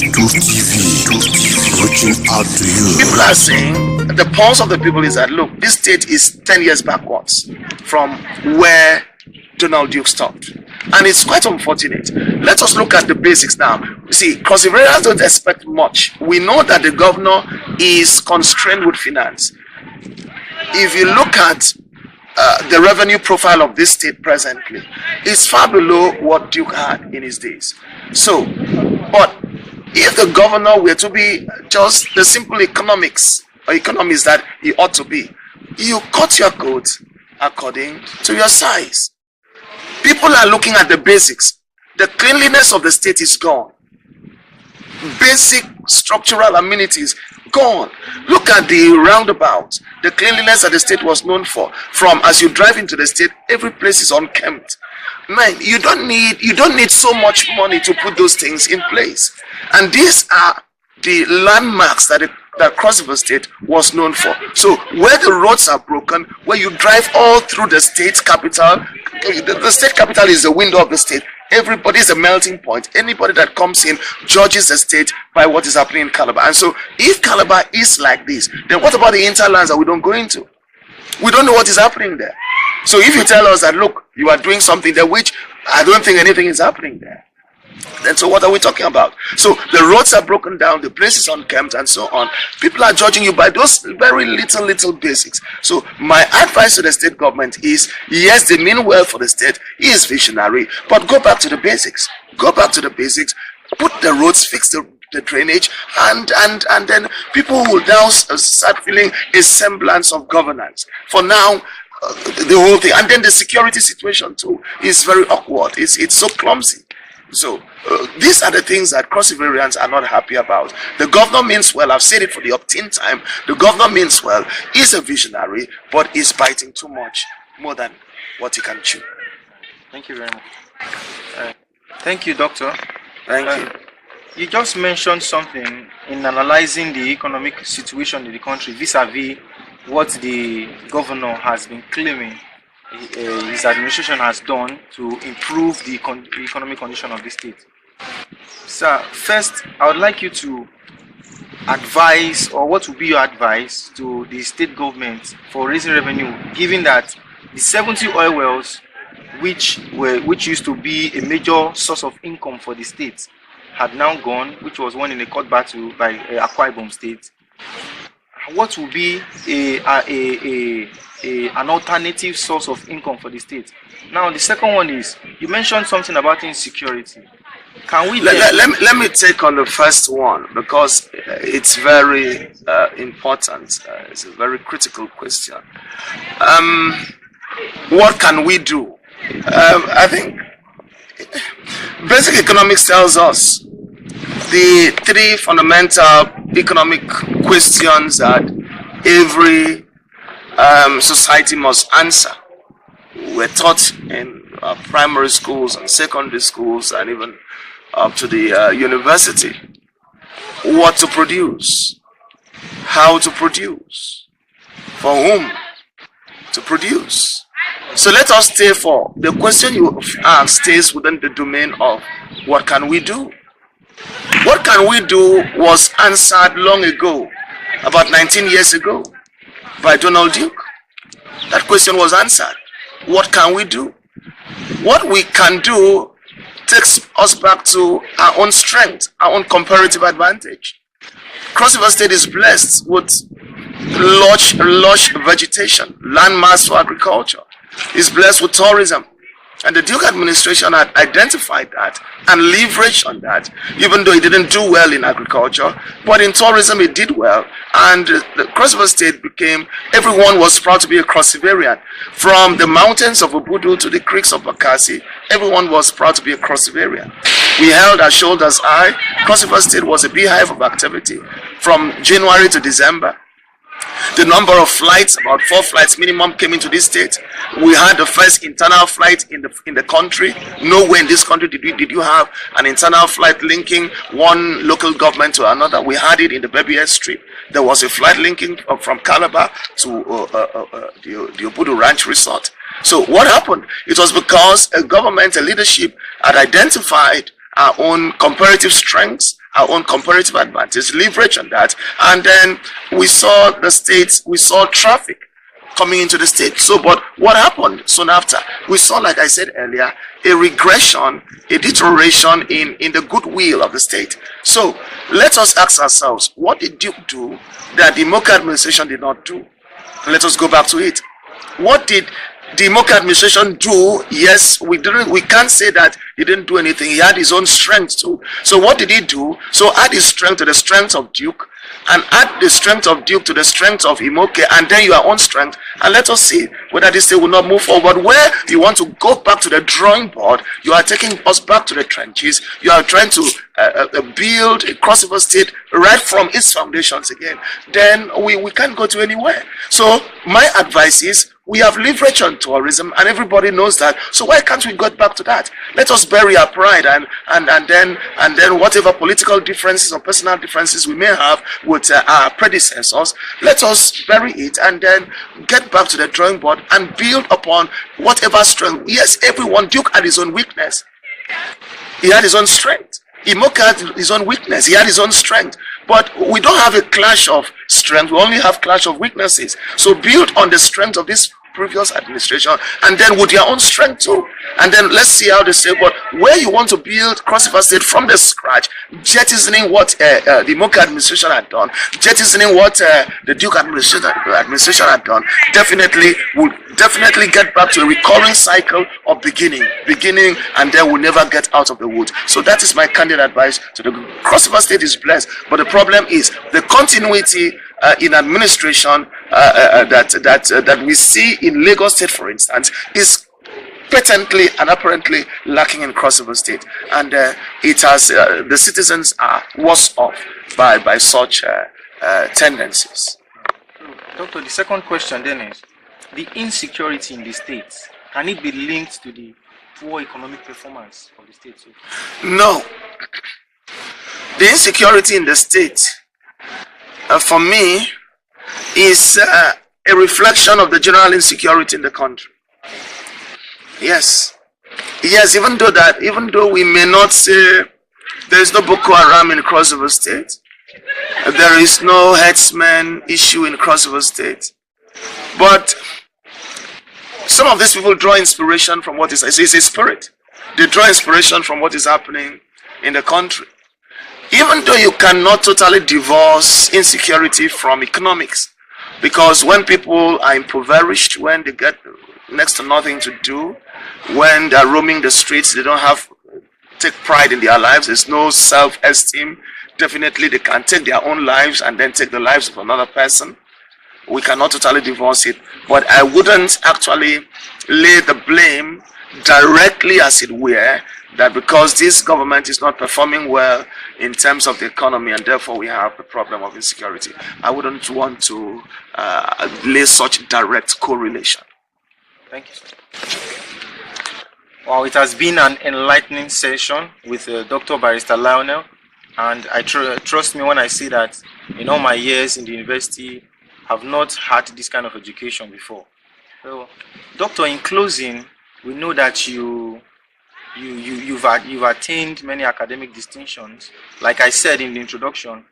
Reaching out to you. People are saying the pulse of the people is that look, this state is 10 years backwards from where Donald Duke stopped. And it's quite unfortunate. Let us look at the basics now. You see, Crossiverians don't expect much. We know that the governor is constrained with finance. If you look at the revenue profile of this state presently, it's far below what Duke had in his days. So, but if the governor were to be just the simple economics or economists that he ought to be, you cut your coat according to your size. People are looking at the basics. The cleanliness of the state is gone. Basic structural amenities gone. Look at the roundabout. The cleanliness that the state was known for. From as you drive into the state, every place is unkempt. Man, you don't need so much money to put those things in place. And these are the landmarks that Cross River State was known for. So where the roads are broken, where you drive all through the state capital, the state capital is the window of the state. Everybody is a melting point. Anybody that comes in judges the state by what is happening in Calabar. And so if Calabar is like this, then what about the interlands that we don't go into? We don't know what is happening there. So if you tell us that, look, you are doing something there which I don't think anything is happening there, then so what are we talking about? So the roads are broken down, the place is unkempt and so on. People are judging you by those very little basics. So my advice to the state government is, yes, they mean well for the state, he is visionary, but go back to the basics. Go back to the basics, put the roads, fix the drainage, and then people will now start feeling a semblance of governance. For now, the whole thing, and then the security situation too is very awkward. It's so clumsy. So these are the things that Crossiverians are not happy about. The governor means well. I've said it for the upteen time. The governor means well. He's a visionary, but he's biting too much, more than what he can chew. Thank you very much. Thank you, Doctor. Thank you. You just mentioned something in analyzing the economic situation in the country vis-a-vis what the governor has been claiming his administration has done to improve the economic condition of the state. Sir, first, I would like you to advise, or what would be your advice to the state government for raising revenue, given that the 70 oil wells, which used to be a major source of income for the state, had now gone, which was won in a court battle by Akwa Ibom State. What would be an alternative source of income for the state? Now, the second one is, you mentioned something about insecurity. Can we let me take on the first one, because it's very important. It's a very critical question. What can we do? I think basic economics tells us the three fundamental economic questions that every society must answer. We're taught in primary schools and secondary schools and even up to the university. What to produce, how to produce, for whom to produce. So let us stay for the question you ask stays within the domain of what can we do? What can we do was answered long ago, about 19 years ago, by Donald Duke. That question was answered. What can we do? What we can do takes us back to our own strength, our own comparative advantage. Cross River State is blessed with lush vegetation, land mass for agriculture. It's blessed with tourism. And the Duke administration had identified that and leveraged on that, even though it didn't do well in agriculture. But in tourism, it did well. And the Cross River State became, everyone was proud to be a Crossiverian. From the mountains of Obudu to the creeks of Bakassi, everyone was proud to be a Crossiverian. We held our shoulders high. Cross River State was a beehive of activity from January to December. The number of flights, about 4 flights minimum, came into this state. We had the first internal flight in the country. Nowhere in this country did you have an internal flight linking one local government to another. We had it in the BBS Strip. There was a flight linking from Calabar to the Obudu Ranch Resort. So what happened? It was because a government, a leadership had identified our own comparative strengths, our own comparative advantage, leverage on that, and then we saw the states, we saw traffic coming into the state. So, but what happened soon after? We saw, like I said earlier, a regression, a deterioration in the goodwill of the state. So, let us ask ourselves, what did Duke do that the Moka administration did not do? Let us go back to it. What did the Moka administration do? Yes, we can't say that he didn't do anything. He had his own strength too. So what did he do? So add his strength to the strength of Duke, and add the strength of Duke to the strength of Imoke, and then your own strength, and let us see whether this thing will not move forward. Where you want to go back to the drawing board, you are taking us back to the trenches. You are trying to build a crossover state right from its foundations again. Then we can't go to anywhere. So my advice is, we have leverage on tourism, and everybody knows that. So why can't we go back to that? Let us bury our pride and then whatever political differences or personal differences we may have with our predecessors, let us bury it and then get back to the drawing board and build upon whatever strength. Yes, everyone, Duke had his own weakness. He had his own strength. Imoka had his own weakness. He had his own strength. But we don't have a clash of strength. We only have clash of weaknesses. So build on the strength of this previous administration, and then with your own strength too. And then let's see how they say, but where you want to build crossover state from the scratch, jettisoning what the Moka administration had done, jettisoning what the Duke administration had done, definitely will get back to a recurring cycle of beginning, and then we'll never get out of the woods. So that is my candid advice to the crossover state. Is blessed, but the problem is the continuity in administration that we see in Lagos State, for instance, is patently and apparently lacking in crossover state, and it has the citizens are worse off by such tendencies. Doctor, the second question then is, the insecurity in the states, can it be linked to the poor economic performance of the state? No. The insecurity in the state, for me, is a reflection of the general insecurity in the country. Yes, even though we may not say there is no Boko Haram in crossover state, there is no herdsmen issue in crossover state, but some of these people draw inspiration from what is, it's a spirit. They draw inspiration from what is happening in the country. Even though you cannot totally divorce insecurity from economics, because when people are impoverished, when they get next to nothing to do, when they're roaming the streets, they don't take pride in their lives, there's no self-esteem, definitely they can take their own lives and then take the lives of another person. We cannot totally divorce it, but I wouldn't actually lay the blame directly, as it were, that because this government is not performing well in terms of the economy and therefore we have the problem of insecurity. I wouldn't want to lay such direct correlation. Thank you, sir. Well, it has been an enlightening session with Dr. Barrister Lionel, and I trust me when I say that in all my years in the university, I've not had this kind of education before. So, Doctor, in closing, we know that you've attained many academic distinctions. Like I said in the introduction,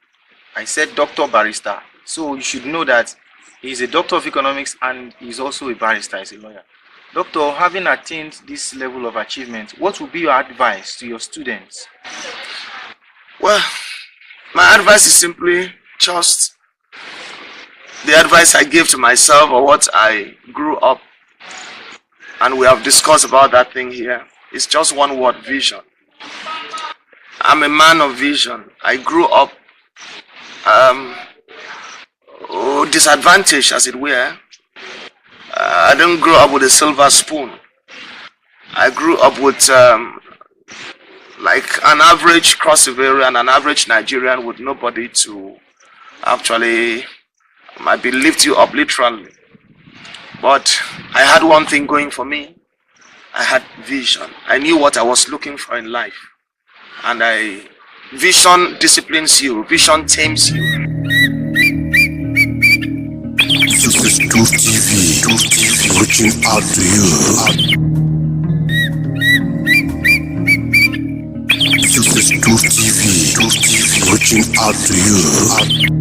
I said Doctor Barrister. So you should know that he's a doctor of economics and he's also a barrister, he's a lawyer. Doctor, having attained this level of achievement, what would be your advice to your students? Well, my advice is simply just the advice I gave to myself, or what I grew up, and we have discussed about that thing here. It's just one word: vision. I'm a man of vision. I grew up disadvantaged, as it were. I didn't grow up with a silver spoon. I grew up with like an average Crossivarian, an average Nigerian, with nobody to actually maybe lift you up literally. But I had one thing going for me. I had vision. I knew what I was looking for in life. And vision disciplines you. Vision tames you. This is Truth TV, reaching out to you. is Tour TV, reaching out to you.